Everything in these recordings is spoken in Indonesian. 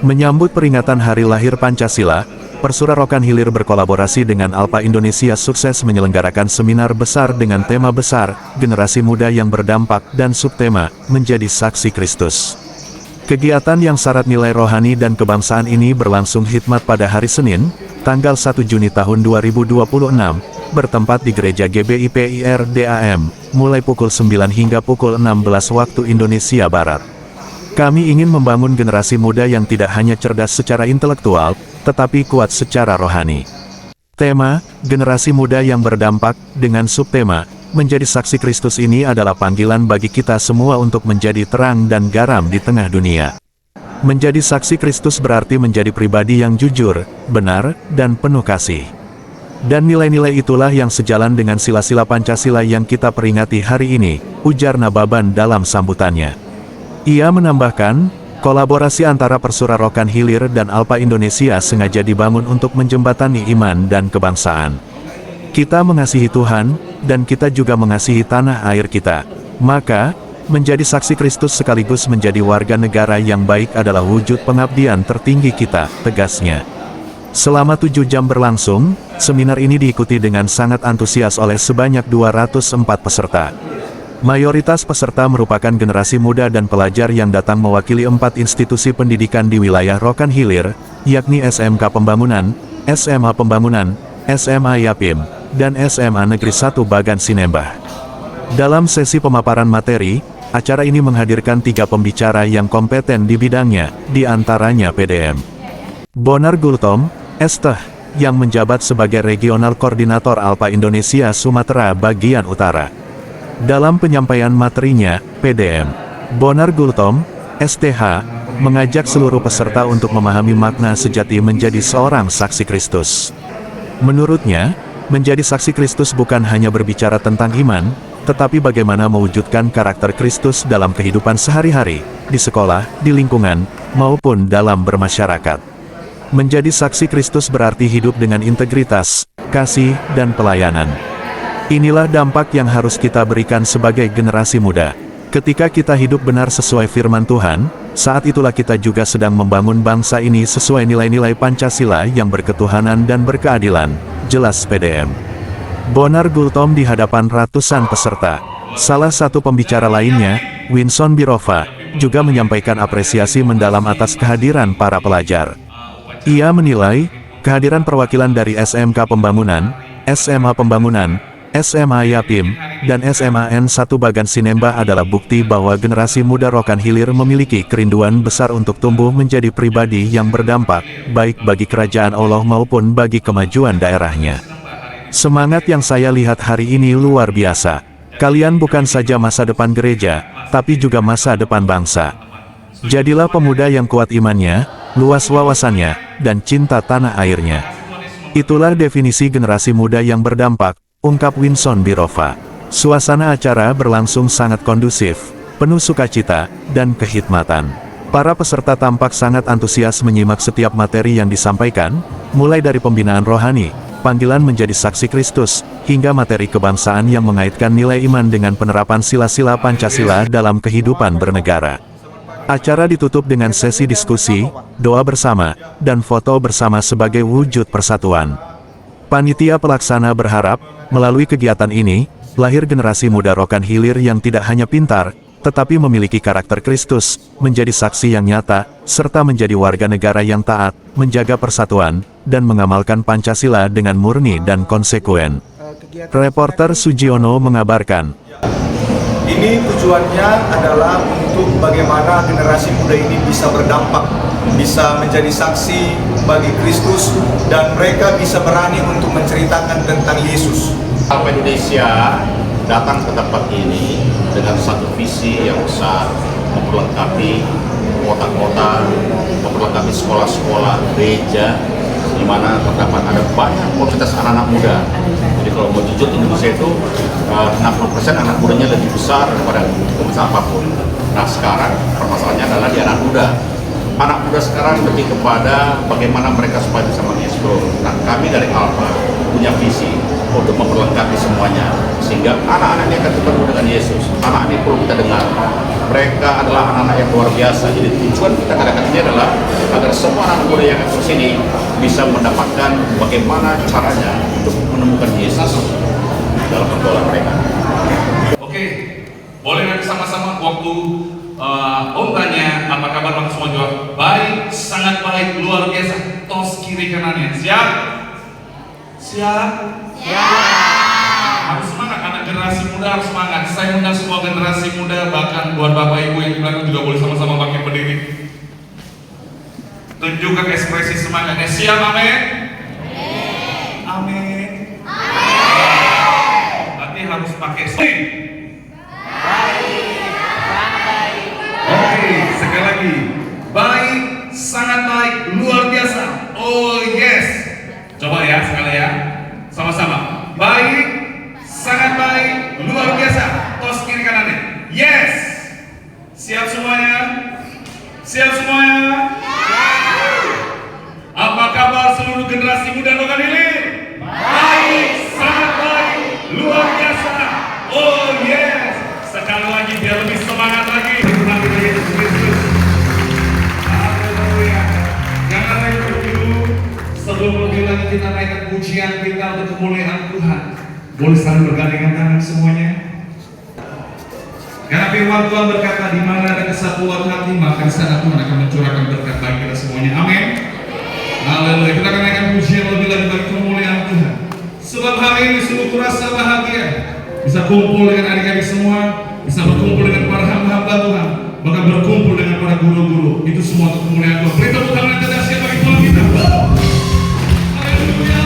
Menyambut peringatan Hari Lahir Pancasila, Persura Rokan Hilir berkolaborasi dengan Alpha Indonesia sukses menyelenggarakan seminar besar dengan tema besar, Generasi Muda yang Berdampak dan subtema, Menjadi Saksi Kristus. Kegiatan yang syarat nilai rohani dan kebangsaan ini berlangsung hikmat pada hari Senin, tanggal 1 Juni tahun 2026, bertempat di Gereja GBIPIR DAM, mulai pukul 9 hingga pukul 16 waktu Indonesia Barat. Kami ingin membangun generasi muda yang tidak hanya cerdas secara intelektual, tetapi kuat secara rohani. Tema, Generasi Muda yang Berdampak, dengan subtema, Menjadi Saksi Kristus ini adalah panggilan bagi kita semua untuk menjadi terang dan garam di tengah dunia. Menjadi saksi Kristus berarti menjadi pribadi yang jujur, benar, dan penuh kasih. Dan nilai-nilai itulah yang sejalan dengan sila-sila Pancasila yang kita peringati hari ini, ujar Nababan dalam sambutannya. Ia menambahkan, kolaborasi antara Persura Rokan Hilir dan Alpha Indonesia sengaja dibangun untuk menjembatani iman dan kebangsaan. Kita mengasihi Tuhan, dan kita juga mengasihi tanah air kita. Maka, menjadi saksi Kristus sekaligus menjadi warga negara yang baik adalah wujud pengabdian tertinggi kita, tegasnya. Selama 7 jam berlangsung, seminar ini diikuti dengan sangat antusias oleh sebanyak 204 peserta. Mayoritas peserta merupakan generasi muda dan pelajar yang datang mewakili 4 institusi pendidikan di wilayah Rokan Hilir, yakni SMK Pembangunan, SMA Pembangunan, SMA Yapim, dan SMA Negeri 1 Bagan Sinembah. Dalam sesi pemaparan materi, acara ini menghadirkan 3 pembicara yang kompeten di bidangnya, di antaranya PDM Bonar Gultom, Esteh, yang menjabat sebagai Regional Koordinator Alpha Indonesia Sumatera Bagian Utara. Dalam penyampaian materinya, PDM Bonar Gultom, STH, mengajak seluruh peserta untuk memahami makna sejati menjadi seorang saksi Kristus. Menurutnya, menjadi saksi Kristus bukan hanya berbicara tentang iman, tetapi bagaimana mewujudkan karakter Kristus dalam kehidupan sehari-hari, di sekolah, di lingkungan, maupun dalam bermasyarakat. Menjadi saksi Kristus berarti hidup dengan integritas, kasih, dan pelayanan. Inilah dampak yang harus kita berikan sebagai generasi muda. Ketika kita hidup benar sesuai firman Tuhan, saat itulah kita juga sedang membangun bangsa ini sesuai nilai-nilai Pancasila yang berketuhanan dan berkeadilan, jelas PDM Bonar Gultom di hadapan ratusan peserta. Salah satu pembicara lainnya, Winson Birova, juga menyampaikan apresiasi mendalam atas kehadiran para pelajar. Ia menilai, kehadiran perwakilan dari SMK Pembangunan, SMA Pembangunan, SMA Yapim, dan SMA N1 Bagan Sinembah adalah bukti bahwa generasi muda Rokan Hilir memiliki kerinduan besar untuk tumbuh menjadi pribadi yang berdampak, baik bagi kerajaan Allah maupun bagi kemajuan daerahnya. Semangat yang saya lihat hari ini luar biasa. Kalian bukan saja masa depan gereja, tapi juga masa depan bangsa. Jadilah pemuda yang kuat imannya, luas wawasannya, dan cinta tanah airnya. Itulah definisi generasi muda yang berdampak, ungkap Winson Birova. Suasana acara berlangsung sangat kondusif, penuh sukacita, dan kehikmatan. Para peserta tampak sangat antusias menyimak setiap materi yang disampaikan, mulai dari pembinaan rohani, panggilan menjadi saksi Kristus, hingga materi kebangsaan yang mengaitkan nilai iman dengan penerapan sila-sila Pancasila dalam kehidupan bernegara. Acara ditutup dengan sesi diskusi, doa bersama, dan foto bersama sebagai wujud persatuan. Panitia pelaksana berharap, melalui kegiatan ini, lahir generasi muda Rokan Hilir yang tidak hanya pintar, tetapi memiliki karakter Kristus, menjadi saksi yang nyata, serta menjadi warga negara yang taat, menjaga persatuan, dan mengamalkan Pancasila dengan murni dan konsekuen. Reporter Sujiono mengabarkan. Ini tujuannya adalah untuk bagaimana generasi muda ini bisa berdampak, bisa menjadi saksi bagi Kristus, dan mereka bisa berani untuk menceritakan tentang Yesus. Alpha Indonesia datang ke tempat ini dengan satu visi yang besar, memperlengkapi kota-kota, memperlengkapi sekolah-sekolah, gereja, di mana terdapat ada banyak komunitas anak-anak muda. Jadi kalau mau jujur, Indonesia itu 60% anak mudanya lebih besar daripada komunitas apapun. Nah sekarang permasalahannya adalah di anak muda. Anak muda sekarang lebih kepada bagaimana mereka supaya bisa mengeksplor. Nah kami dari Alpha punya visi untuk memperlengkapi semuanya, sehingga anak-anak ini akan ketemu dengan Yesus. Anak ini perlu kita dengar, mereka adalah anak-anak yang luar biasa. Jadi tujuan kita kadang-kadang ini adalah agar semua anak muda yang akan kesini bisa mendapatkan bagaimana caranya untuk menemukan Yesus dalam pergaulan mereka. Oke, boleh nanti sama-sama waktu Om tanya apa kabar, bang semua jawab baik, sangat baik, luar biasa, tos kiri kanannya. Siap? Siap? Harus semangat, anak generasi muda harus semangat. Saya undang semua generasi muda, bahkan buat bapak ibu yang di belakang juga boleh sama-sama pakai berdiri. Tunjukkan ekspresi semangatnya. Siap, amin? Amin. Berarti harus pakai swing. Oke, sekali lagi. Baik, sangat baik, luar biasa. Oh yes. Coba ya, sekali ya. Sama-sama. Baik, sangat baik, luar biasa. Tos kiri kanannya. Yes. Siap semuanya? Siap semuanya? Apa kabar seluruh generasi muda Rokan Hilir? Baik, sangat baik, luar biasa. Oh yes. Sekali lagi biar lebih semangat lagi. Yesus Kristus. Haleluya. Jangan ragu dulu. Sebelum lebih lagi kita naikkan pujian kita untuk kemuliaan Tuhan. Boleh saling bergandengan tangan semuanya. Karena firman Tuhan berkata, di mana ada kesatuan hati, maka di sana Tuhan akan mencurahkan berkat bagi kita semuanya. Amin. Haleluya. Kita akan naikkan pujian lebih lagi bagi kemuliaan Tuhan. Sebab hari ini sungguh kurasa bahagia bisa kumpul dengan adik-adik semua, bisa berkumpul dengan para hamba-hamba Tuhan, bahkan berkumpul dengan para guru-guru. Itu semua untuk kemuliaan Tuhan. Beri tepuk tangan yang tegas ya bagi Tuhan kita. Haleluya.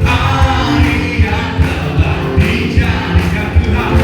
Hari yang telah dijadikan Tuhan.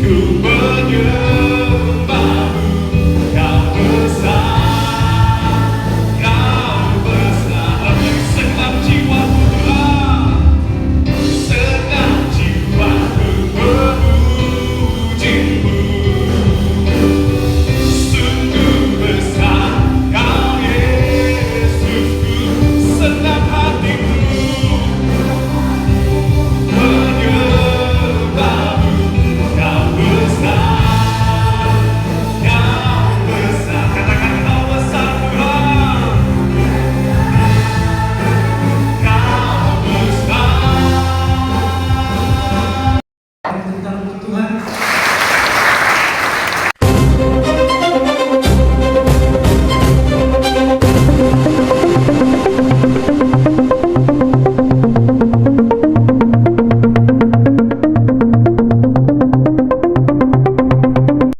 Ku menyerah